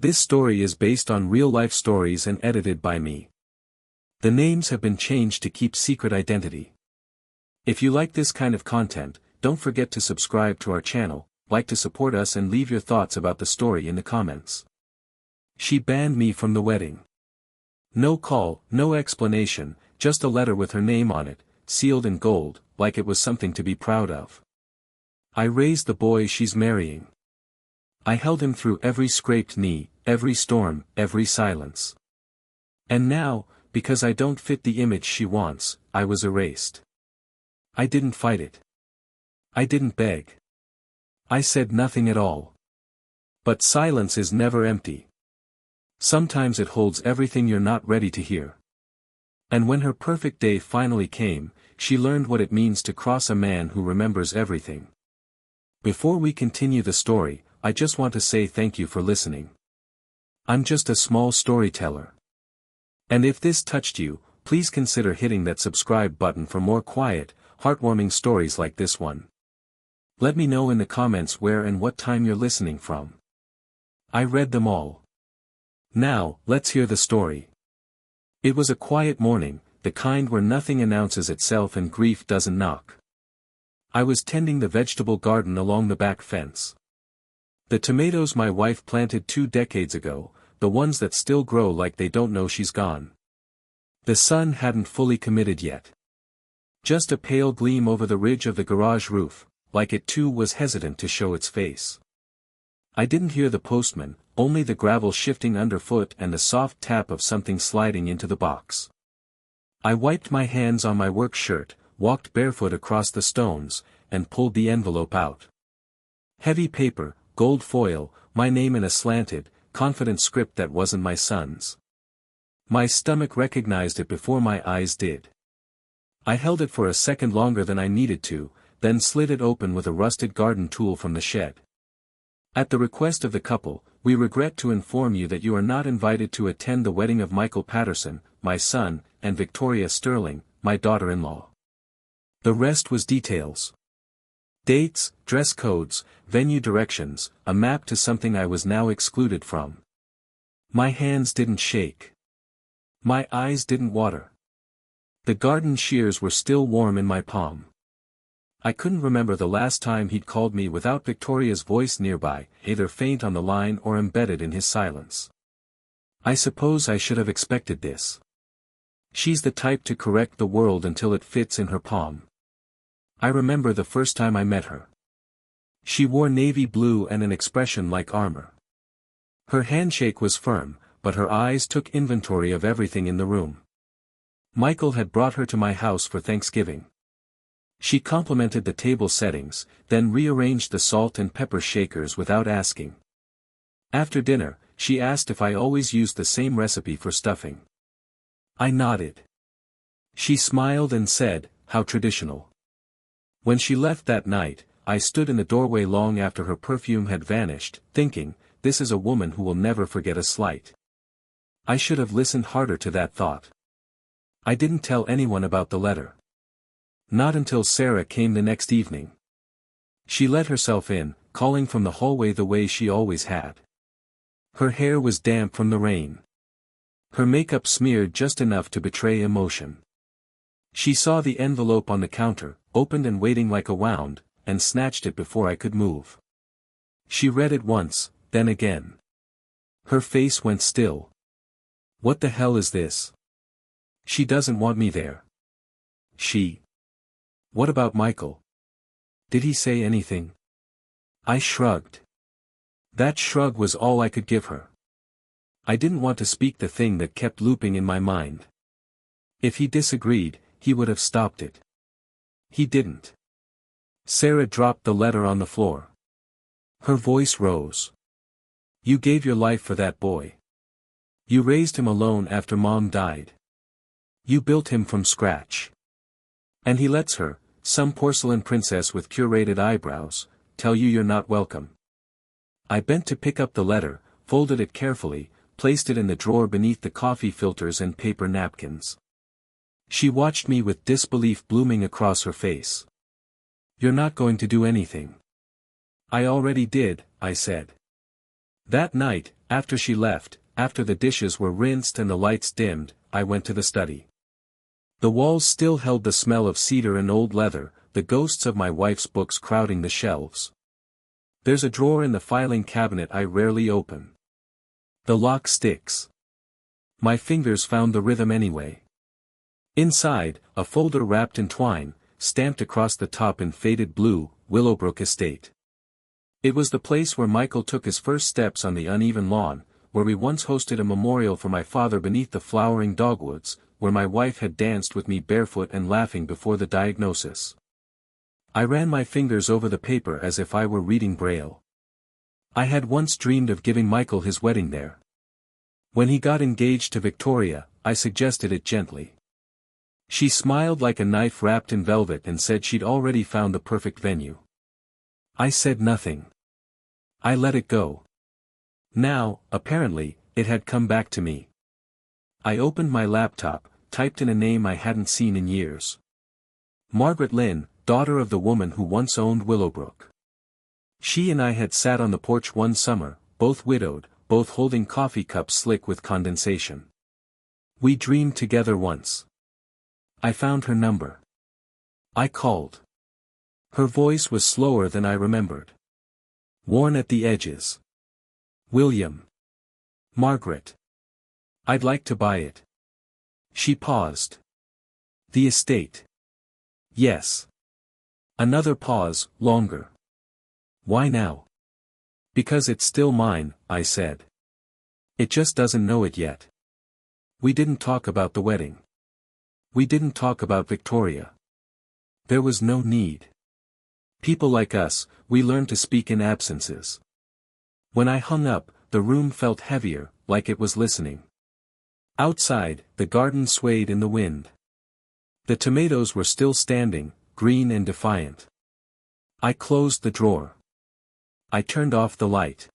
This story is based on real-life stories and edited by me. The names have been changed to keep secret identity. If you like this kind of content, don't forget to subscribe to our channel, like to support us and leave your thoughts about the story in the comments. She banned me from the wedding. No call, no explanation, just a letter with her name on it, sealed in gold, like it was something to be proud of. I raised the boy she's marrying. I held him through every scraped knee, every storm, every silence. And now, because I don't fit the image she wants, I was erased. I didn't fight it. I didn't beg. I said nothing at all. But silence is never empty. Sometimes it holds everything you're not ready to hear. And when her perfect day finally came, she learned what it means to cross a man who remembers everything. Before we continue the story, I just want to say thank you for listening. I'm just a small storyteller. And if this touched you, please consider hitting that subscribe button for more quiet, heartwarming stories like this one. Let me know in the comments where and what time you're listening from. I read them all. Now, let's hear the story. It was a quiet morning, the kind where nothing announces itself and grief doesn't knock. I was tending the vegetable garden along the back fence. The tomatoes my wife planted 2 decades ago, the ones that still grow like they don't know she's gone. The sun hadn't fully committed yet. Just a pale gleam over the ridge of the garage roof, like it too was hesitant to show its face. I didn't hear the postman, only the gravel shifting underfoot and the soft tap of something sliding into the box. I wiped my hands on my work shirt, walked barefoot across the stones, and pulled the envelope out. Heavy paper, gold foil, my name in a slanted, confident script that wasn't my son's. My stomach recognized it before my eyes did. I held it for a second longer than I needed to, then slid it open with a rusted garden tool from the shed. At the request of the couple, we regret to inform you that you are not invited to attend the wedding of Michael Patterson, my son, and Victoria Sterling, my daughter-in-law. The rest was details. Dates, dress codes, venue directions, a map to something I was now excluded from. My hands didn't shake. My eyes didn't water. The garden shears were still warm in my palm. I couldn't remember the last time he'd called me without Victoria's voice nearby, either faint on the line or embedded in his silence. I suppose I should have expected this. She's the type to correct the world until it fits in her palm. I remember the first time I met her. She wore navy blue and an expression like armor. Her handshake was firm, but her eyes took inventory of everything in the room. Michael had brought her to my house for Thanksgiving. She complimented the table settings, then rearranged the salt and pepper shakers without asking. After dinner, she asked if I always used the same recipe for stuffing. I nodded. She smiled and said, "How traditional." When she left that night, I stood in the doorway long after her perfume had vanished, thinking, this is a woman who will never forget a slight. I should have listened harder to that thought. I didn't tell anyone about the letter. Not until Sarah came the next evening. She let herself in, calling from the hallway the way she always had. Her hair was damp from the rain. Her makeup smeared just enough to betray emotion. She saw the envelope on the counter, opened and waiting like a wound, and snatched it before I could move. She read it once, then again. Her face went still. What the hell is this? She doesn't want me there. What about Michael? Did he say anything? I shrugged. That shrug was all I could give her. I didn't want to speak the thing that kept looping in my mind. If he disagreed, he would have stopped it. He didn't. Sarah dropped the letter on the floor. Her voice rose. You gave your life for that boy. You raised him alone after Mom died. You built him from scratch. And he lets her, some porcelain princess with curated eyebrows, tell you you're not welcome. I bent to pick up the letter, folded it carefully, placed it in the drawer beneath the coffee filters and paper napkins. She watched me with disbelief blooming across her face. You're not going to do anything. I already did, I said. That night, after she left, after the dishes were rinsed and the lights dimmed, I went to the study. The walls still held the smell of cedar and old leather, the ghosts of my wife's books crowding the shelves. There's a drawer in the filing cabinet I rarely open. The lock sticks. My fingers found the rhythm anyway. Inside, a folder wrapped in twine, stamped across the top in faded blue, Willowbrook Estate. It was the place where Michael took his first steps on the uneven lawn, where we once hosted a memorial for my father beneath the flowering dogwoods, where my wife had danced with me barefoot and laughing before the diagnosis. I ran my fingers over the paper as if I were reading Braille. I had once dreamed of giving Michael his wedding there. When he got engaged to Victoria, I suggested it gently. She smiled like a knife wrapped in velvet and said she'd already found the perfect venue. I said nothing. I let it go. Now, apparently, it had come back to me. I opened my laptop, typed in a name I hadn't seen in years. Margaret Lynn, daughter of the woman who once owned Willowbrook. She and I had sat on the porch one summer, both widowed, both holding coffee cups slick with condensation. We dreamed together once. I found her number. I called. Her voice was slower than I remembered. Worn at the edges. William. Margaret. I'd like to buy it. She paused. The estate. Yes. Another pause, longer. Why now? Because it's still mine, I said. It just doesn't know it yet. We didn't talk about the wedding. We didn't talk about Victoria. There was no need. People like us, we learn to speak in absences. When I hung up, the room felt heavier, like it was listening. Outside, the garden swayed in the wind. The tomatoes were still standing, green and defiant. I closed the drawer. I turned off the light.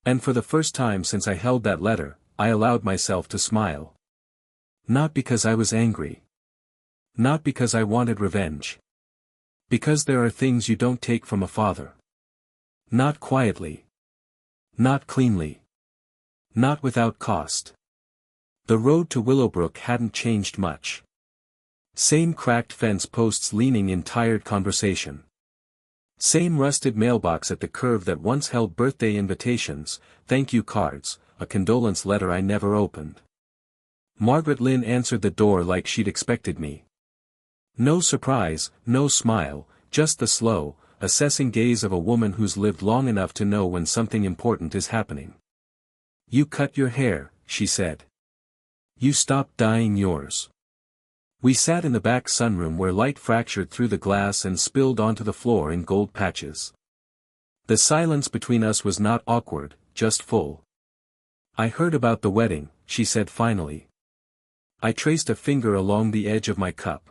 And for the first time since I held that letter, I allowed myself to smile. Not because I was angry. Not because I wanted revenge. Because there are things you don't take from a father. Not quietly. Not cleanly. Not without cost. The road to Willowbrook hadn't changed much. Same cracked fence posts leaning in tired conversation. Same rusted mailbox at the curve that once held birthday invitations, thank you cards, a condolence letter I never opened. Margaret Lynn answered the door like she'd expected me. No surprise, no smile, just the slow, assessing gaze of a woman who's lived long enough to know when something important is happening. You cut your hair, she said. You stopped dyeing yours. We sat in the back sunroom where light fractured through the glass and spilled onto the floor in gold patches. The silence between us was not awkward, just full. I heard about the wedding, she said finally. I traced a finger along the edge of my cup.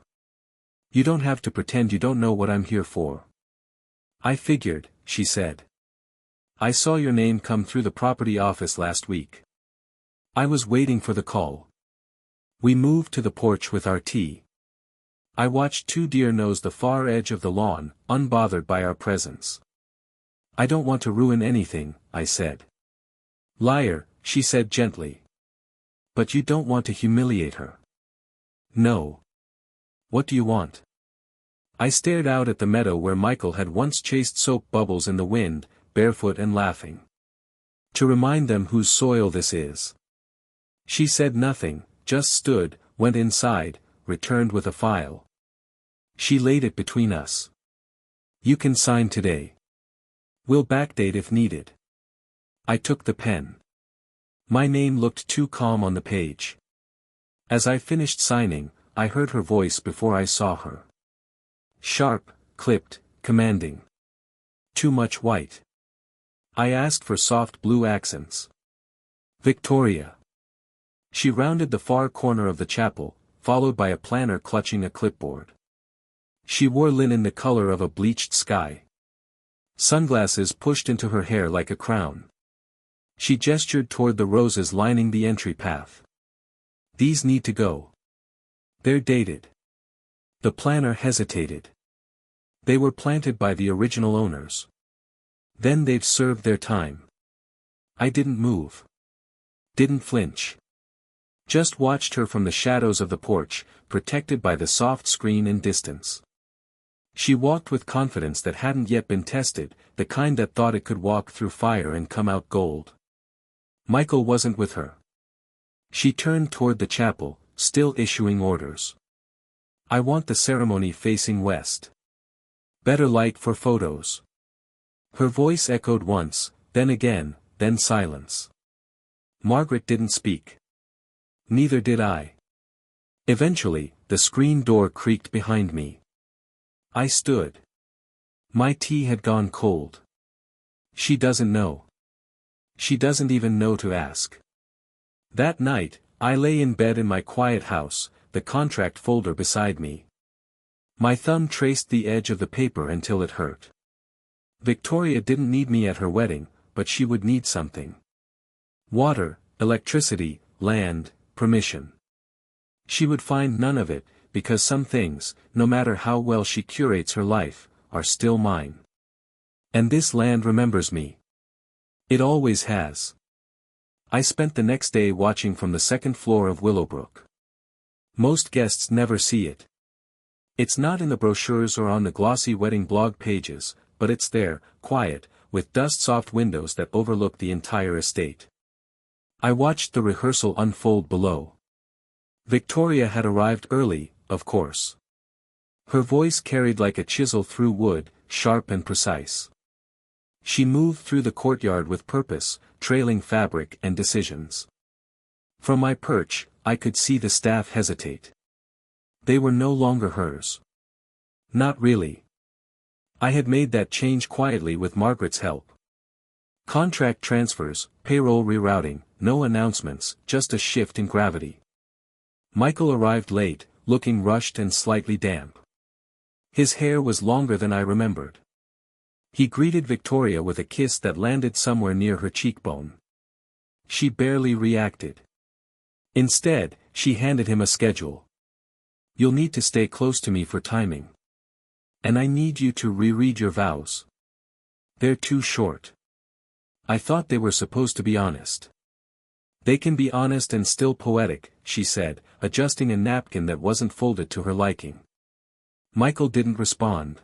You don't have to pretend you don't know what I'm here for. I figured, she said. I saw your name come through the property office last week. I was waiting for the call. We moved to the porch with our tea. I watched two deer nose the far edge of the lawn, unbothered by our presence. I don't want to ruin anything, I said. Liar, she said gently. But you don't want to humiliate her. No. What do you want? I stared out at the meadow where Michael had once chased soap bubbles in the wind, barefoot and laughing. To remind them whose soil this is. She said nothing, just stood, went inside, returned with a file. She laid it between us. You can sign today. We'll backdate if needed. I took the pen. My name looked too calm on the page. As I finished signing, I heard her voice before I saw her. Sharp, clipped, commanding. Too much white. I asked for soft blue accents. Victoria. She rounded the far corner of the chapel, followed by a planner clutching a clipboard. She wore linen the color of a bleached sky. Sunglasses pushed into her hair like a crown. She gestured toward the roses lining the entry path. These need to go. They're dated. The planner hesitated. They were planted by the original owners. Then they've served their time. I didn't move. Didn't flinch. Just watched her from the shadows of the porch, protected by the soft screen and distance. She walked with confidence that hadn't yet been tested, the kind that thought it could walk through fire and come out gold. Michael wasn't with her. She turned toward the chapel, still issuing orders. I want the ceremony facing west. Better light for photos. Her voice echoed once, then again, then silence. Margaret didn't speak. Neither did I. Eventually, the screen door creaked behind me. I stood. My tea had gone cold. She doesn't know. She doesn't even know to ask. That night, I lay in bed in my quiet house, the contract folder beside me. My thumb traced the edge of the paper until it hurt. Victoria didn't need me at her wedding, but she would need something. Water, electricity, land, permission. She would find none of it, because some things, no matter how well she curates her life, are still mine. And this land remembers me. It always has. I spent the next day watching from the second floor of Willowbrook. Most guests never see it. It's not in the brochures or on the glossy wedding blog pages, but it's there, quiet, with dust-soft windows that overlook the entire estate. I watched the rehearsal unfold below. Victoria had arrived early, of course. Her voice carried like a chisel through wood, sharp and precise. She moved through the courtyard with purpose, trailing fabric and decisions. From my perch, I could see the staff hesitate. They were no longer hers. Not really. I had made that change quietly with Margaret's help. Contract transfers, payroll rerouting, no announcements, just a shift in gravity. Michael arrived late, looking rushed and slightly damp. His hair was longer than I remembered. He greeted Victoria with a kiss that landed somewhere near her cheekbone. She barely reacted. Instead, she handed him a schedule. You'll need to stay close to me for timing. And I need you to reread your vows. They're too short. I thought they were supposed to be honest. They can be honest and still poetic, she said, adjusting a napkin that wasn't folded to her liking. Michael didn't respond.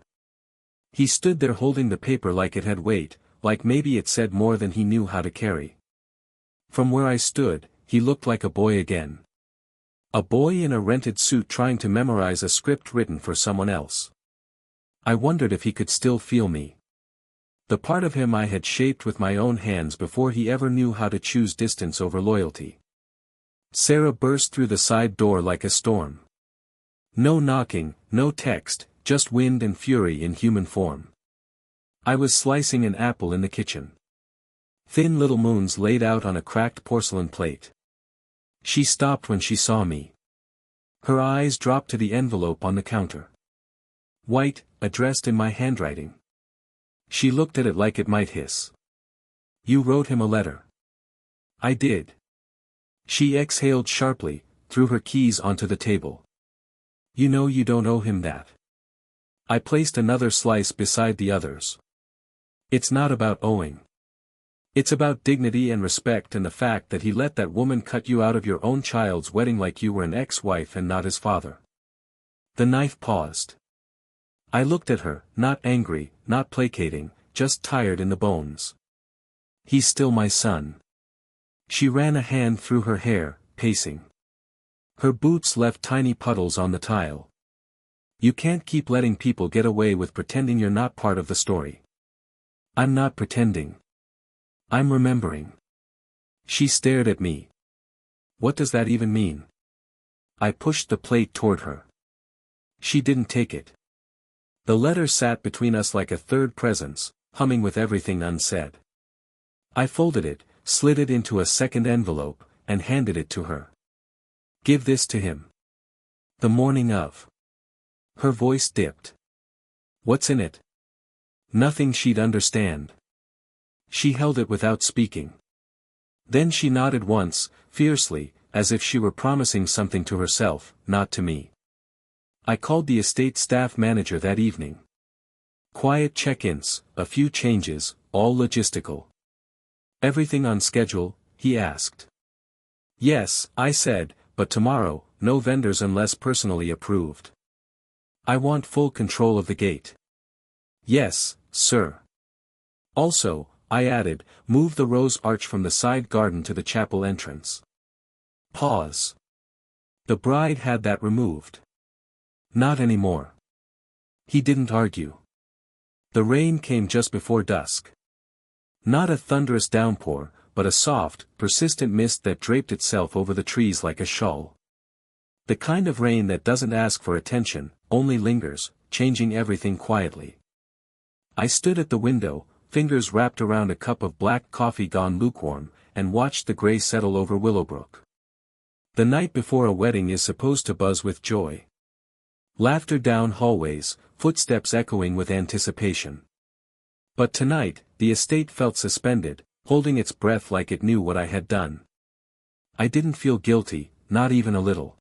He stood there holding the paper like it had weight, like maybe it said more than he knew how to carry. From where I stood, he looked like a boy again. A boy in a rented suit trying to memorize a script written for someone else. I wondered if he could still feel me. The part of him I had shaped with my own hands before he ever knew how to choose distance over loyalty. Sarah burst through the side door like a storm. No knocking, no text, just wind and fury in human form. I was slicing an apple in the kitchen. Thin little moons laid out on a cracked porcelain plate. She stopped when she saw me. Her eyes dropped to the envelope on the counter. White, addressed in my handwriting. She looked at it like it might hiss. You wrote him a letter. I did. She exhaled sharply, threw her keys onto the table. You know you don't owe him that. I placed another slice beside the others. It's not about owing. It's about dignity and respect and the fact that he let that woman cut you out of your own child's wedding like you were an ex-wife and not his father. The knife paused. I looked at her, not angry, not placating, just tired in the bones. He's still my son. She ran a hand through her hair, pacing. Her boots left tiny puddles on the tile. You can't keep letting people get away with pretending you're not part of the story. I'm not pretending. I'm remembering. She stared at me. What does that even mean? I pushed the plate toward her. She didn't take it. The letter sat between us like a third presence, humming with everything unsaid. I folded it, slid it into a second envelope, and handed it to her. Give this to him. The morning of. Her voice dipped. What's in it? Nothing she'd understand. She held it without speaking. Then she nodded once, fiercely, as if she were promising something to herself, not to me. I called the estate staff manager that evening. Quiet check-ins, a few changes, all logistical. Everything on schedule? He asked. Yes, I said, but tomorrow, no vendors unless personally approved. I want full control of the gate. Yes, sir. Also, I added, move the rose arch from the side garden to the chapel entrance. Pause. The bride had that removed. Not anymore. He didn't argue. The rain came just before dusk. Not a thunderous downpour, but a soft, persistent mist that draped itself over the trees like a shawl. The kind of rain that doesn't ask for attention, only lingers, changing everything quietly. I stood at the window, fingers wrapped around a cup of black coffee gone lukewarm, and watched the gray settle over Willowbrook. The night before a wedding is supposed to buzz with joy. Laughter down hallways, footsteps echoing with anticipation. But tonight, the estate felt suspended, holding its breath like it knew what I had done. I didn't feel guilty, not even a little.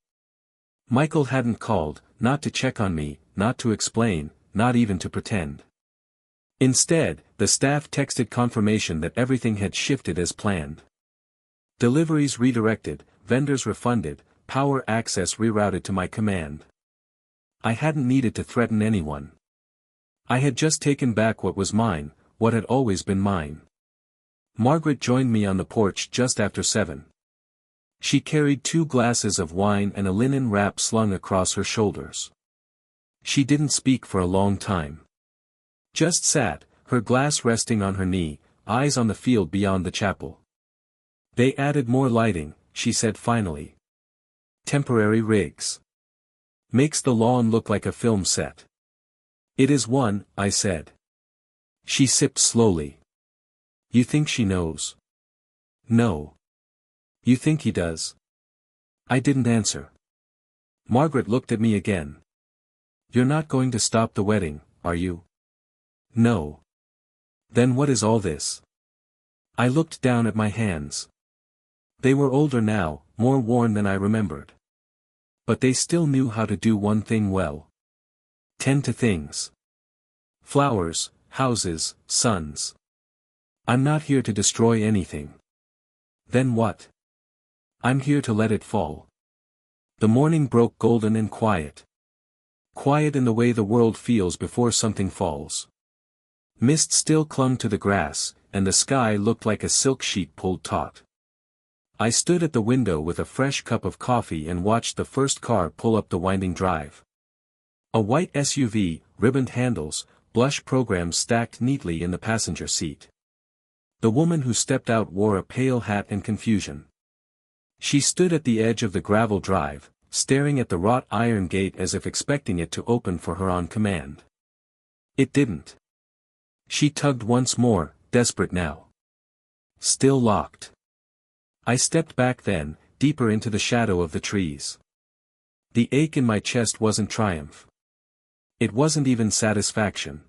Michael hadn't called, not to check on me, not to explain, not even to pretend. Instead, the staff texted confirmation that everything had shifted as planned. Deliveries redirected, vendors refunded, power access rerouted to my command. I hadn't needed to threaten anyone. I had just taken back what was mine, what had always been mine. Margaret joined me on the porch just after 7. She carried 2 glasses of wine and a linen wrap slung across her shoulders. She didn't speak for a long time. Just sat, her glass resting on her knee, eyes on the field beyond the chapel. They added more lighting, she said finally. Temporary rigs. Makes the lawn look like a film set. It is one, I said. She sipped slowly. You think she knows? No. You think he does? I didn't answer. Margaret looked at me again. You're not going to stop the wedding, are you? No. Then what is all this? I looked down at my hands. They were older now, more worn than I remembered. But they still knew how to do one thing well. Tend to things. Flowers, houses, sons. I'm not here to destroy anything. Then what? I'm here to let it fall. The morning broke golden and quiet. Quiet in the way the world feels before something falls. Mist still clung to the grass, and the sky looked like a silk sheet pulled taut. I stood at the window with a fresh cup of coffee and watched the first car pull up the winding drive. A white SUV, ribboned handles, blush programs stacked neatly in the passenger seat. The woman who stepped out wore a pale hat and confusion. She stood at the edge of the gravel drive, staring at the wrought iron gate as if expecting it to open for her on command. It didn't. She tugged once more, desperate now. Still locked. I stepped back then, deeper into the shadow of the trees. The ache in my chest wasn't triumph. It wasn't even satisfaction.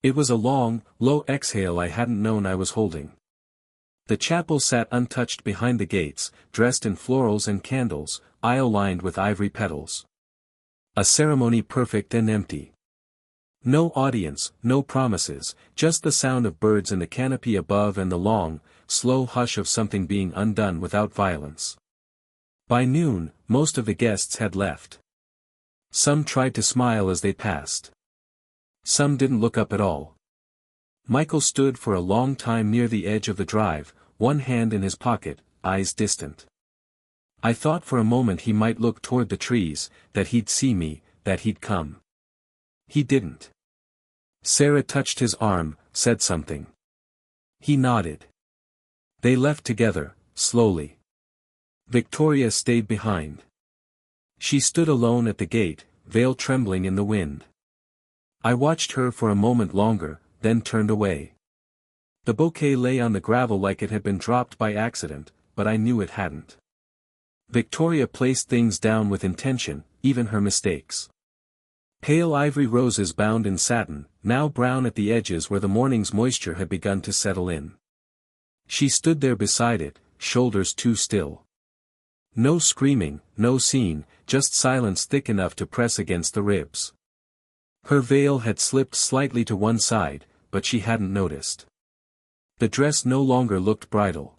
It was a long, low exhale I hadn't known I was holding. The chapel sat untouched behind the gates, dressed in florals and candles, aisle lined with ivory petals. A ceremony perfect and empty. No audience, no promises, just the sound of birds in the canopy above and the long, slow hush of something being undone without violence. By noon, most of the guests had left. Some tried to smile as they passed. Some didn't look up at all. Michael stood for a long time near the edge of the drive, one hand in his pocket, eyes distant. I thought for a moment he might look toward the trees, that he'd see me, that he'd come. He didn't. Sarah touched his arm, said something. He nodded. They left together, slowly. Victoria stayed behind. She stood alone at the gate, veil trembling in the wind. I watched her for a moment longer, then turned away. The bouquet lay on the gravel like it had been dropped by accident, but I knew it hadn't. Victoria placed things down with intention, even her mistakes. Pale ivory roses bound in satin, now brown at the edges where the morning's moisture had begun to settle in. She stood there beside it, shoulders too still. No screaming, no scene, just silence thick enough to press against the ribs. Her veil had slipped slightly to one side, but she hadn't noticed. The dress no longer looked bridal.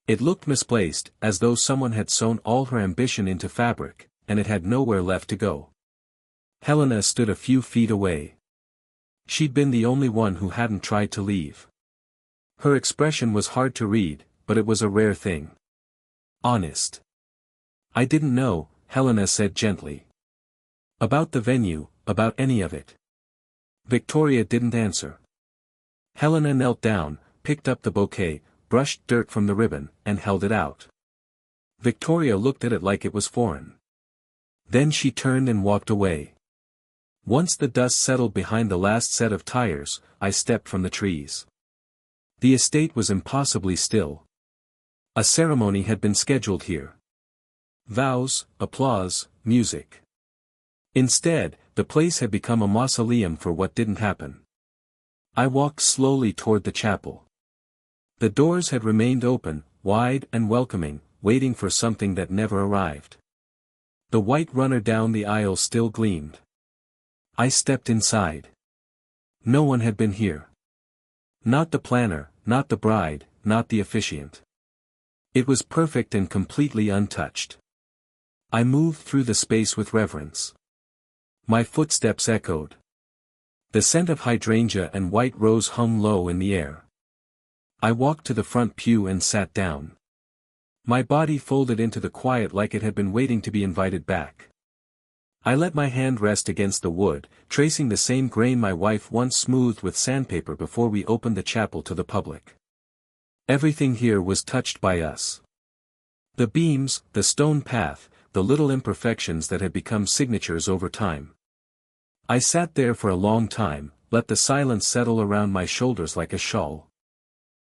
It looked misplaced, as though someone had sewn all her ambition into fabric, and it had nowhere left to go. Helena stood a few feet away. She'd been the only one who hadn't tried to leave. Her expression was hard to read, but it was a rare thing. Honest. I didn't know, Helena said gently. About the venue, about any of it. Victoria didn't answer. Helena knelt down, picked up the bouquet, brushed dirt from the ribbon, and held it out. Victoria looked at it like it was foreign. Then she turned and walked away. Once the dust settled behind the last set of tires, I stepped from the trees. The estate was impossibly still. A ceremony had been scheduled here. Vows, applause, music. Instead, the place had become a mausoleum for what didn't happen. I walked slowly toward the chapel. The doors had remained open, wide and welcoming, waiting for something that never arrived. The white runner down the aisle still gleamed. I stepped inside. No one had been here. Not the planner, not the bride, not the officiant. It was perfect and completely untouched. I moved through the space with reverence. My footsteps echoed. The scent of hydrangea and white rose hung low in the air. I walked to the front pew and sat down. My body folded into the quiet like it had been waiting to be invited back. I let my hand rest against the wood, tracing the same grain my wife once smoothed with sandpaper before we opened the chapel to the public. Everything here was touched by us. The beams, the stone path, the little imperfections that had become signatures over time. I sat there for a long time, let the silence settle around my shoulders like a shawl.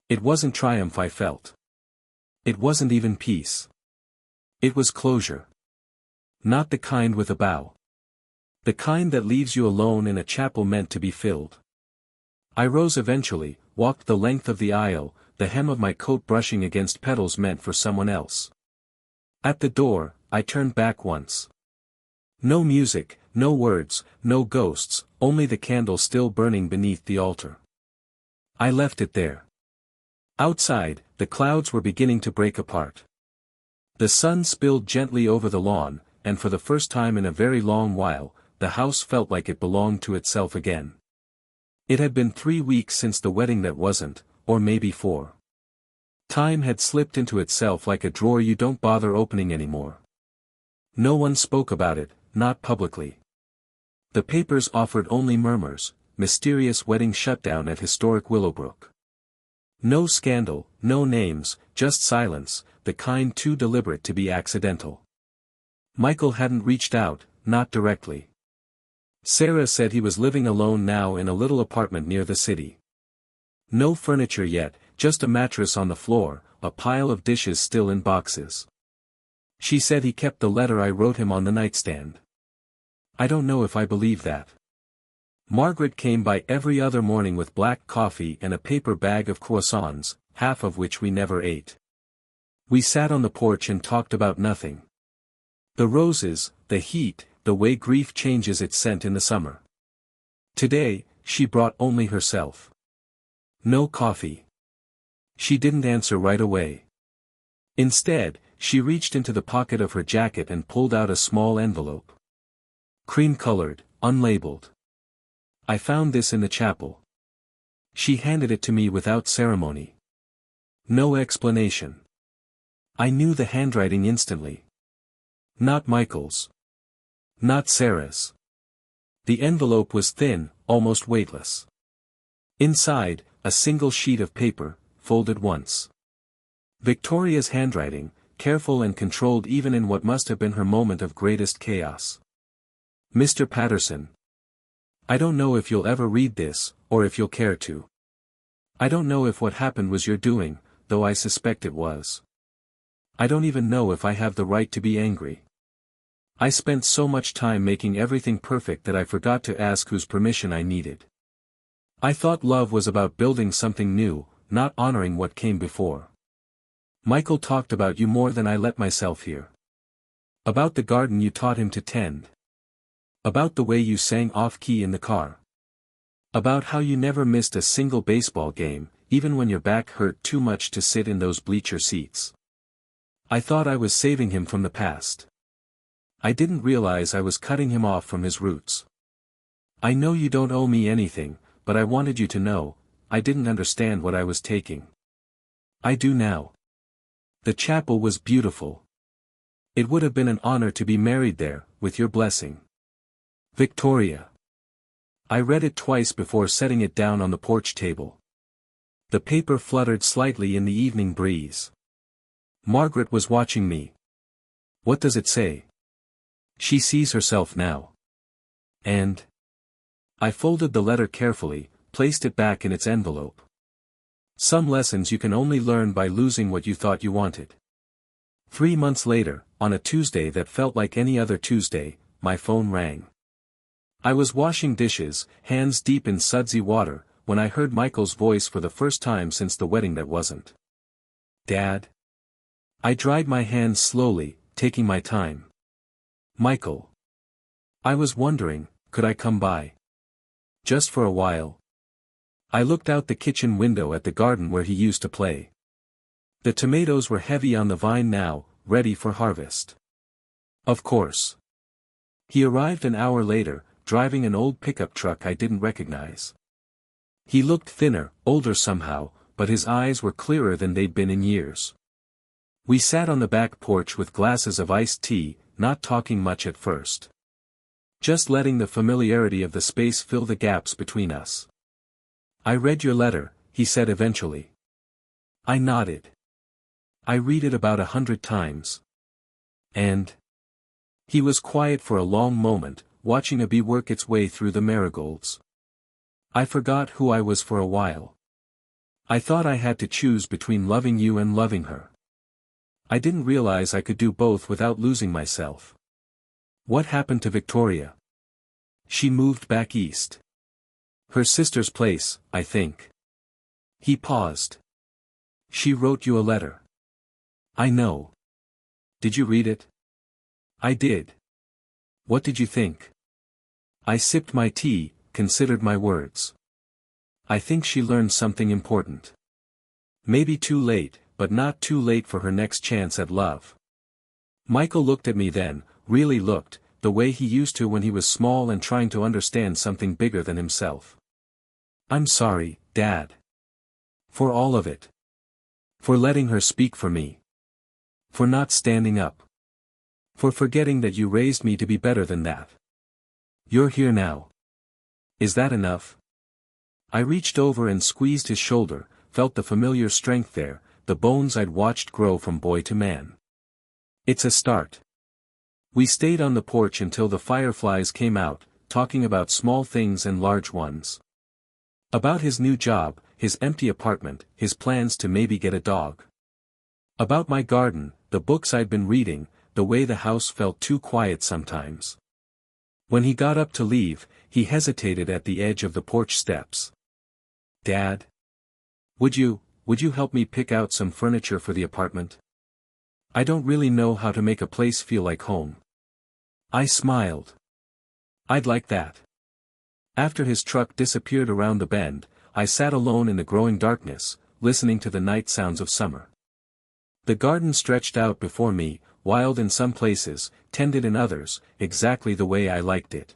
It wasn't triumph I felt. It wasn't even peace. It was closure. Not the kind with a bow. The kind that leaves you alone in a chapel meant to be filled. I rose eventually, walked the length of the aisle, the hem of my coat brushing against petals meant for someone else. At the door, I turned back once. No music, no words, no ghosts, only the candle still burning beneath the altar. I left it there. Outside, the clouds were beginning to break apart. The sun spilled gently over the lawn, and for the first time in a very long while, the house felt like it belonged to itself again. It had been 3 weeks since the wedding that wasn't, or maybe 4. Time had slipped into itself like a drawer you don't bother opening anymore. No one spoke about it, not publicly. The papers offered only murmurs, mysterious wedding shutdown at historic Willowbrook. No scandal, no names, just silence, the kind too deliberate to be accidental. Michael hadn't reached out, not directly. Sarah said he was living alone now in a little apartment near the city. No furniture yet, just a mattress on the floor, a pile of dishes still in boxes. She said he kept the letter I wrote him on the nightstand. I don't know if I believe that. Margaret came by every other morning with black coffee and a paper bag of croissants, half of which we never ate. We sat on the porch and talked about nothing. The roses, the heat, the way grief changes its scent in the summer. Today, she brought only herself. No coffee. She didn't answer right away. Instead, she reached into the pocket of her jacket and pulled out a small envelope. Cream-colored, unlabeled. I found this in the chapel. She handed it to me without ceremony. No explanation. I knew the handwriting instantly. Not Michael's. Not Sarah's. The envelope was thin, almost weightless. Inside, a single sheet of paper, folded once. Victoria's handwriting, careful and controlled even in what must have been her moment of greatest chaos. Mr. Patterson. I don't know if you'll ever read this, or if you'll care to. I don't know if what happened was your doing, though I suspect it was. I don't even know if I have the right to be angry. I spent so much time making everything perfect that I forgot to ask whose permission I needed. I thought love was about building something new, not honoring what came before. Michael talked about you more than I let myself hear. About the garden you taught him to tend. About the way you sang off-key in the car. About how you never missed a single baseball game, even when your back hurt too much to sit in those bleacher seats. I thought I was saving him from the past. I didn't realize I was cutting him off from his roots. I know you don't owe me anything, but I wanted you to know, I didn't understand what I was taking. I do now. The chapel was beautiful. It would have been an honor to be married there, with your blessing. Victoria. I read it twice before setting it down on the porch table. The paper fluttered slightly in the evening breeze. Margaret was watching me. What does it say? She sees herself now. And? I folded the letter carefully, placed it back in its envelope. Some lessons you can only learn by losing what you thought you wanted. 3 months later, on a Tuesday that felt like any other Tuesday, my phone rang. I was washing dishes, hands deep in sudsy water, when I heard Michael's voice for the first time since the wedding that wasn't. Dad? I dried my hands slowly, taking my time. Michael. I was wondering, could I come by? Just for a while. I looked out the kitchen window at the garden where he used to play. The tomatoes were heavy on the vine now, ready for harvest. Of course. He arrived an hour later, driving an old pickup truck I didn't recognize. He looked thinner, older somehow, but his eyes were clearer than they'd been in years. We sat on the back porch with glasses of iced tea, not talking much at first. Just letting the familiarity of the space fill the gaps between us. I read your letter, he said eventually. I nodded. I read it about 100 times. And? He was quiet for a long moment, watching a bee work its way through the marigolds. I forgot who I was for a while. I thought I had to choose between loving you and loving her. I didn't realize I could do both without losing myself. What happened to Victoria? She moved back east. Her sister's place, I think. He paused. She wrote you a letter. I know. Did you read it? I did. What did you think? I sipped my tea, considered my words. I think she learned something important. Maybe too late, but not too late for her next chance at love. Michael looked at me then, really looked, the way he used to when he was small and trying to understand something bigger than himself. I'm sorry, Dad. For all of it. For letting her speak for me. For not standing up. For forgetting that you raised me to be better than that. You're here now. Is that enough? I reached over and squeezed his shoulder, felt the familiar strength there, the bones I'd watched grow from boy to man. It's a start. We stayed on the porch until the fireflies came out, talking about small things and large ones. About his new job, his empty apartment, his plans to maybe get a dog. About my garden, the books I'd been reading, the way the house felt too quiet sometimes. When he got up to leave, he hesitated at the edge of the porch steps. Dad? Would you help me pick out some furniture for the apartment? I don't really know how to make a place feel like home. I smiled. I'd like that. After his truck disappeared around the bend, I sat alone in the growing darkness, listening to the night sounds of summer. The garden stretched out before me, wild in some places, tended in others, exactly the way I liked it.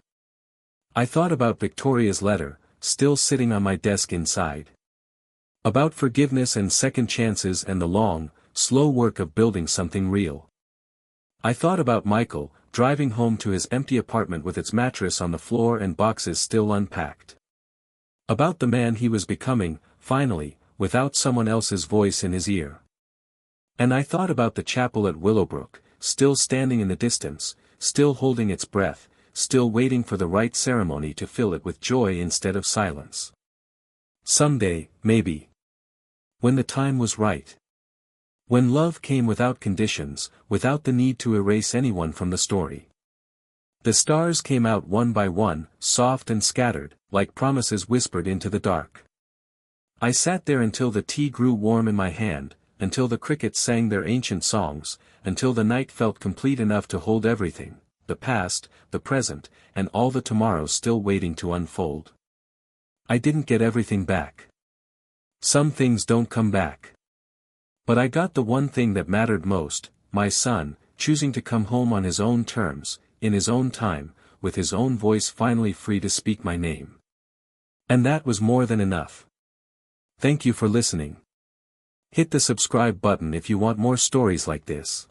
I thought about Victoria's letter, still sitting on my desk inside. About forgiveness and second chances and the long, slow work of building something real. I thought about Michael, driving home to his empty apartment with its mattress on the floor and boxes still unpacked. About the man he was becoming, finally, without someone else's voice in his ear. And I thought about the chapel at Willowbrook, still standing in the distance, still holding its breath, still waiting for the right ceremony to fill it with joy instead of silence. Someday, maybe. When the time was right. When love came without conditions, without the need to erase anyone from the story. The stars came out one by one, soft and scattered, like promises whispered into the dark. I sat there until the tea grew warm in my hand, until the crickets sang their ancient songs, until the night felt complete enough to hold everything, the past, the present, and all the tomorrows still waiting to unfold. I didn't get everything back. Some things don't come back. But I got the one thing that mattered most, my son, choosing to come home on his own terms, in his own time, with his own voice finally free to speak my name. And that was more than enough. Thank you for listening. Hit the subscribe button if you want more stories like this.